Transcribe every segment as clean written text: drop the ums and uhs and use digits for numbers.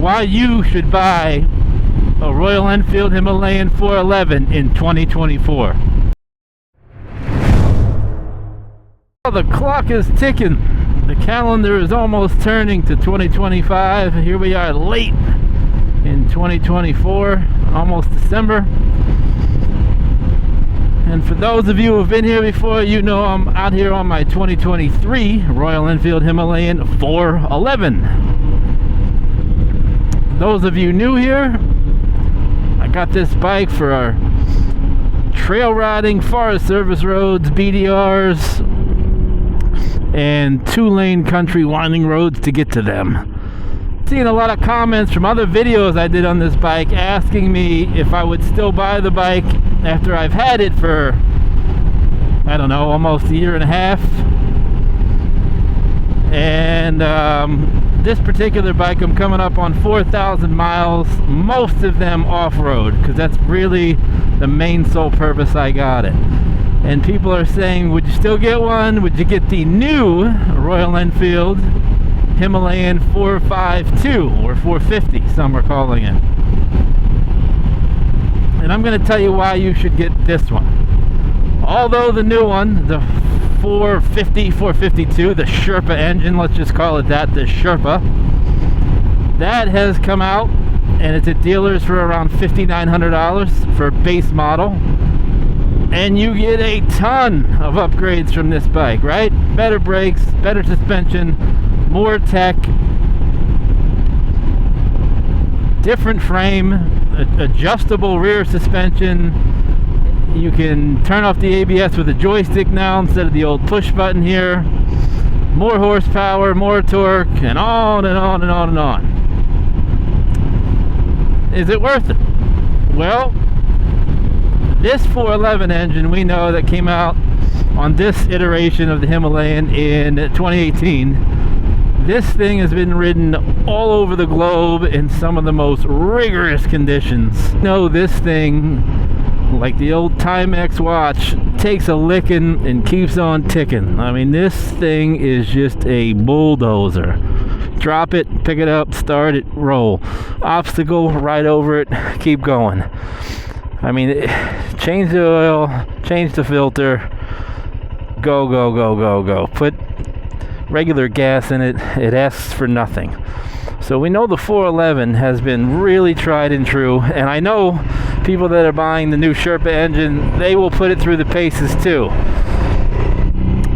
Why you should buy a Royal Enfield Himalayan 411 in 2024. Well, the clock is ticking. The calendar is almost turning to 2025. Here we are late in 2024, almost December. And for those of you who have been here before, you know I'm out here on my 2023 Royal Enfield Himalayan 411. Those of you new here, I got this bike for our trail riding, Forest Service roads, BDRs, and 2-lane country winding roads to get to them. Seeing a lot of comments from other videos I did on this bike asking me if I would still buy the bike after I've had it for, I don't know, almost a year and a half. And this particular bike, I'm coming up on 4,000 miles, most of them off-road, because that's really the main sole purpose I got it. And people are saying, would you still get one? Would you get the new Royal Enfield Himalayan 452 or 450, some are calling it? And I'm going to tell you why you should get this one. Although the new one, the 450, 452, the Sherpa engine, let's just call it that, the Sherpa, that has come out and it's at dealers for around $5,900 for base model. And you get a ton of upgrades from this bike, right? Better brakes, better suspension, more tech, different frame, adjustable rear suspension. You can turn off the ABS with a joystick now instead of the old push button here. More horsepower, more torque, and on and on and on and on. Is it worth it? Well, this 411 engine we know that came out on this iteration of the Himalayan in 2018. This thing has been ridden all over the globe in some of the most rigorous conditions. You know, this thing, like the old Timex watch, takes a licking and keeps on ticking. I mean, this thing is just a bulldozer. Drop it, pick it up, start it, roll. Obstacle, right over it, keep going. I mean, change the oil, change the filter, go, go, go, go, go. Put regular gas in it, it asks for nothing. So we know the 411 has been really tried and true, and I know people that are buying the new Sherpa engine, they will put it through the paces too.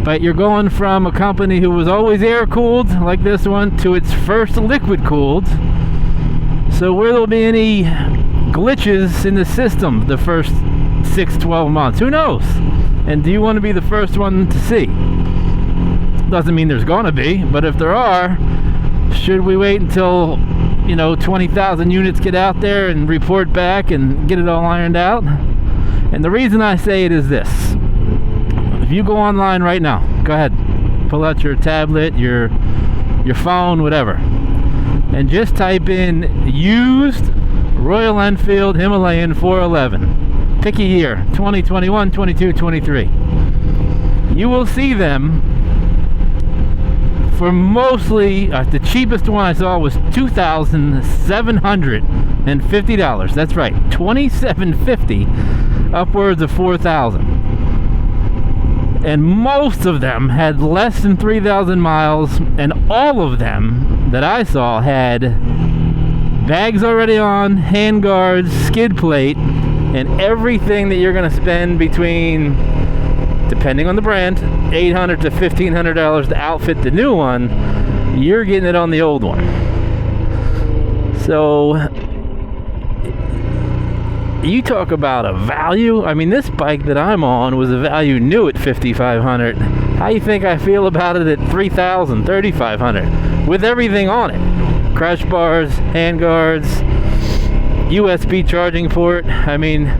But you're going from a company who was always air-cooled, like this one, to its first liquid-cooled. So where there'll be any glitches in the system the first 6-12 months, who knows? And do you want to be the first one to see? Doesn't mean there's gonna be, but if there are, should we wait until, you know, 20,000 units get out there and report back and get it all ironed out? And the reason I say it is this: if you go online right now, go ahead, pull out your tablet, your phone, whatever, and just type in used Royal Enfield Himalayan 411. Pick a year, 2021, 22, 23. You will see them for mostly, the cheapest one I saw was $2,750. That's right, $2,750, upwards of $4,000. And most of them had less than 3,000 miles, and all of them that I saw had bags already on, hand guards, skid plate, and everything that you're going to spend between, depending on the brand, $800 to $1,500 to outfit the new one, you're getting it on the old one. So you talk about a value. I mean, this bike that I'm on was a value new at $5,500. How you think I feel about it at $3,000, $3,500 with everything on it? Crash bars, hand guards, USB charging port. I mean,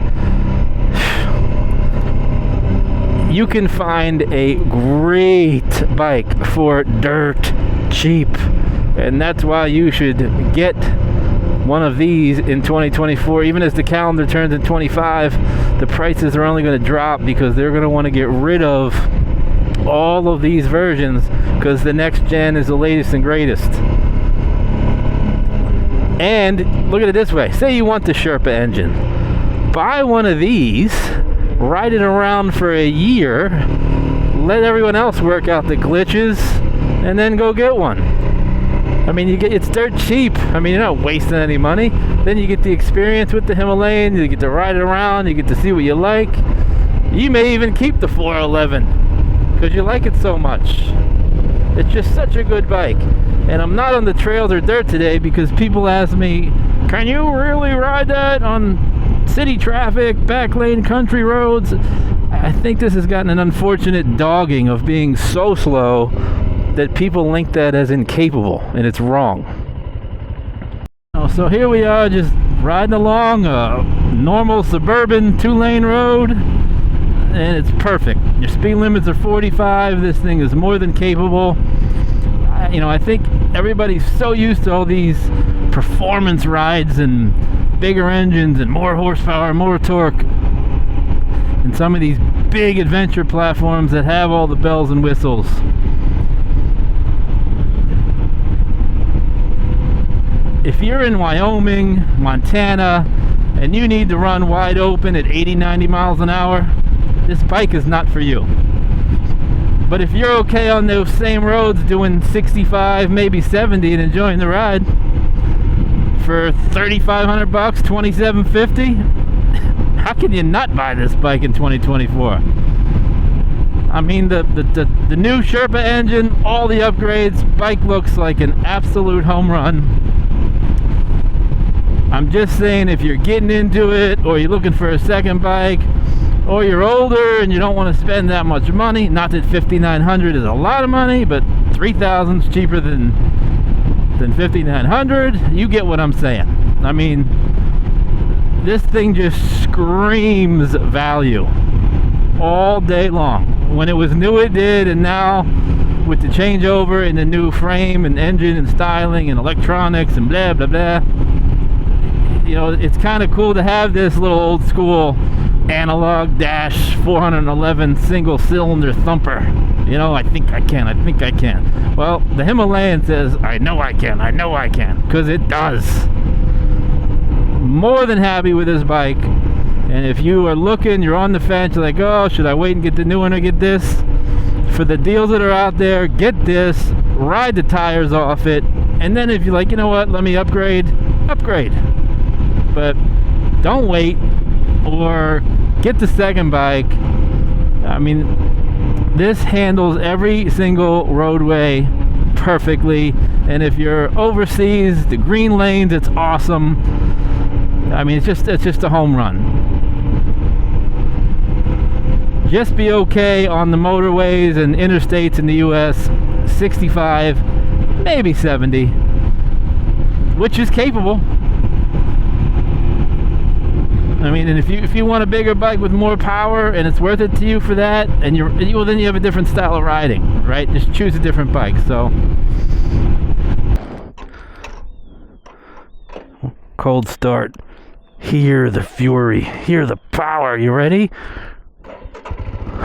you can find a great bike for dirt cheap, and that's why you should get one of these in 2024. Even as the calendar turns in 25, the prices are only going to drop because they're going to want to get rid of all of these versions because the next gen is the latest and greatest. And look at it this way. Say you want the Sherpa engine. Buy one of these, ride it around for a year, let everyone else work out the glitches, and then go get one. I mean, it's dirt cheap. I mean, you're not wasting any money. Then you get the experience with the Himalayan, you get to ride it around, you get to see what you like. You may even keep the 411 because you like it so much. It's just such a good bike. And I'm not on the trails or dirt today because people ask me, can you really ride that on city traffic, back lane country roads? I think this has gotten an unfortunate dogging of being so slow that people link that as incapable, and it's wrong. So here we are, just riding along a normal suburban 2-lane road, and it's perfect. Your speed limits are 45. This thing is more than capable. I think everybody's so used to all these performance rides and bigger engines and more horsepower, more torque, and some of these big adventure platforms that have all the bells and whistles. If you're in Wyoming, Montana, and you need to run wide open at 80, 90 miles an hour, this bike is not for you. But if you're okay on those same roads doing 65, maybe 70 and enjoying the ride for $3,500, $2,750, how can you not buy this bike in 2024? I mean, the new Sherpa engine, all the upgrades, bike looks like an absolute home run. I'm just saying, if you're getting into it, or you're looking for a second bike, or you're older and you don't want to spend that much money, not that $5,900 is a lot of money, but $3,000 is cheaper than $5,900, you get what I'm saying. I mean, this thing just screams value all day long. When it was new, it did, and now with the changeover and the new frame and engine and styling and electronics and blah blah blah, it's kind of cool to have this little old school analog dash 411 single cylinder thumper. I think I can. Well, the Himalayan says, I know I can, because it does. More than happy with this bike. And if you are looking, you're on the fence, you're like, oh, should I wait and get the new one or get this? For the deals that are out there, get this, ride the tires off it, and then if you're like, you know what, let me upgrade. But don't wait, or get the second bike. I mean, this handles every single roadway perfectly, and if you're overseas, the green lanes, it's awesome. I mean, it's just a home run. Just be okay on the motorways and interstates in the US, 65, maybe 70, which is capable. I mean, and if you want a bigger bike with more power and it's worth it to you for that, and then you have a different style of riding, right? Just choose a different bike. So, cold start. Hear the fury. Hear the power. You ready?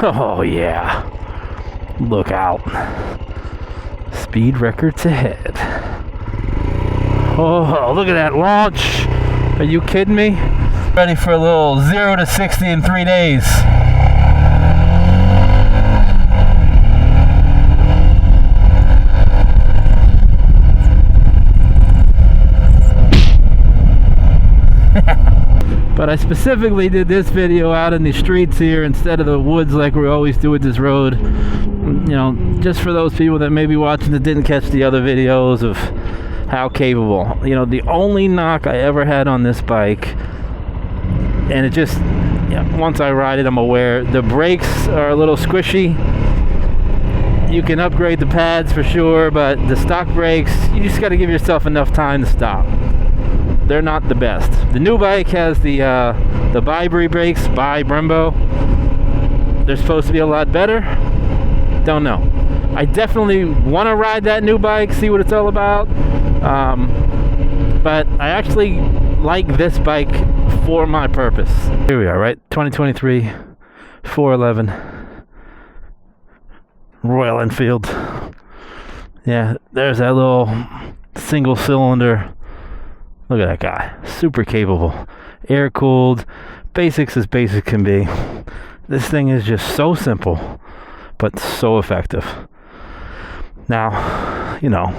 Oh yeah. Look out. Speed records ahead. Oh, look at that launch. Are you kidding me? Ready for a little 0 to 60 in 3 days. But I specifically did this video out in the streets here instead of the woods like we always do with this road. Just for those people that may be watching that didn't catch the other videos of how capable. The only knock I ever had on this bike, and it just, once I ride it, I'm aware, the brakes are a little squishy. You can upgrade the pads for sure, but the stock brakes, you just got to give yourself enough time to stop. They're not the best. The new bike has the Bibri brakes by Brembo. They're supposed to be a lot better. Don't know. I definitely want to ride that new bike, see what it's all about. But I actually like this bike for my purpose. Here we are, right? 2023 411 Royal Enfield. Yeah, there's that little single cylinder Look at that guy. Super capable. Air cooled. Basics as basic can be. This thing is just so simple, but so effective. Now, you know,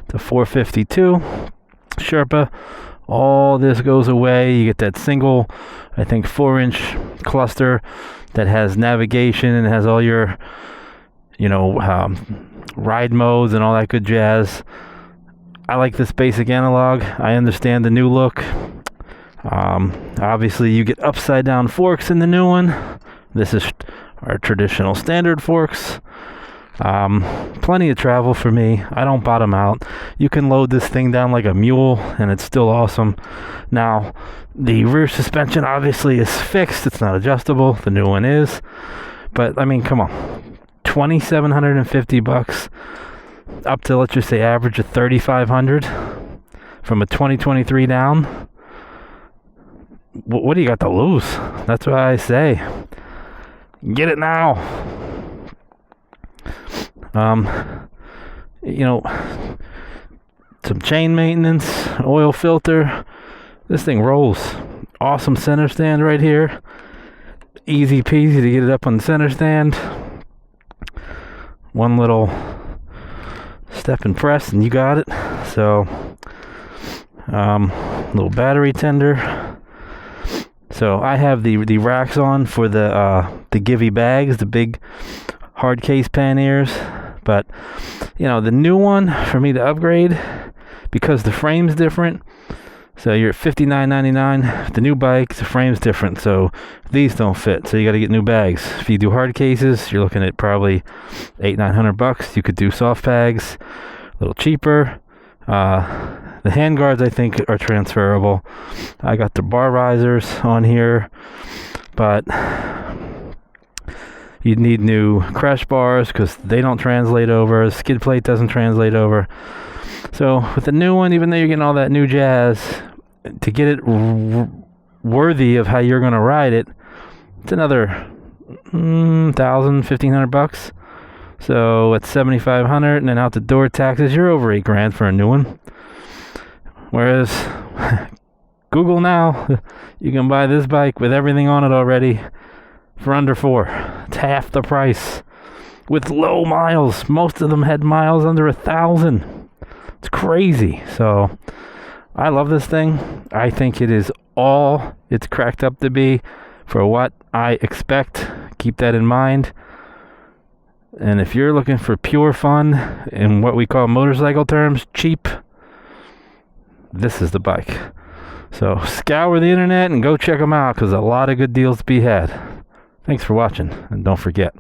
the 452 Sherpa, all this goes away. You get that single, I think 4-inch cluster that has navigation and has all your, you know, ride modes and all that good jazz. I like this basic analog. I understand the new look. Obviously you get upside down forks in the new one. This is our traditional standard forks. Plenty of travel for me. I don't bottom out. You can load this thing down like a mule and it's still awesome. Now, the rear suspension obviously is fixed. It's not adjustable. The new one is. But, I mean, come on. $2,750 up to, let's just say, average of $3,500 from a 2023 down. What do you got to lose? That's what I say. Get it now. You know, some chain maintenance, oil filter. This thing rolls. Awesome center stand right here. Easy peasy to get it up on the center stand. One little step and press and you got it. So, little battery tender. So I have the racks on for the GIVI bags, the big hard case panniers. But, you know, the new one for me to upgrade, because the frame's different. So you're at $59.99. The new bike, the frame's different. So these don't fit. So you got to get new bags. If you do hard cases, you're looking at probably $800-900. You could do soft bags, a little cheaper. The handguards, I think, are transferable. I got the bar risers on here, but you'd need new crash bars because they don't translate over. The skid plate doesn't translate over. So with the new one, even though you're getting all that new jazz, to get it worthy of how you're going to ride it, it's another $1,000-1,500. So it's $7,500, and then out the door taxes, you're over $8,000 for a new one. Whereas Google now, you can buy this bike with everything on it already for under $4,000. It's half the price with low miles. Most of them had miles under 1,000. It's crazy. So I love this thing. I think it is all it's cracked up to be for what I expect. Keep that in mind. And if you're looking for pure fun in what we call motorcycle terms, cheap, this is the bike. So scour the internet and go check them out, because a lot of good deals to be had. Thanks for watching, and don't forget,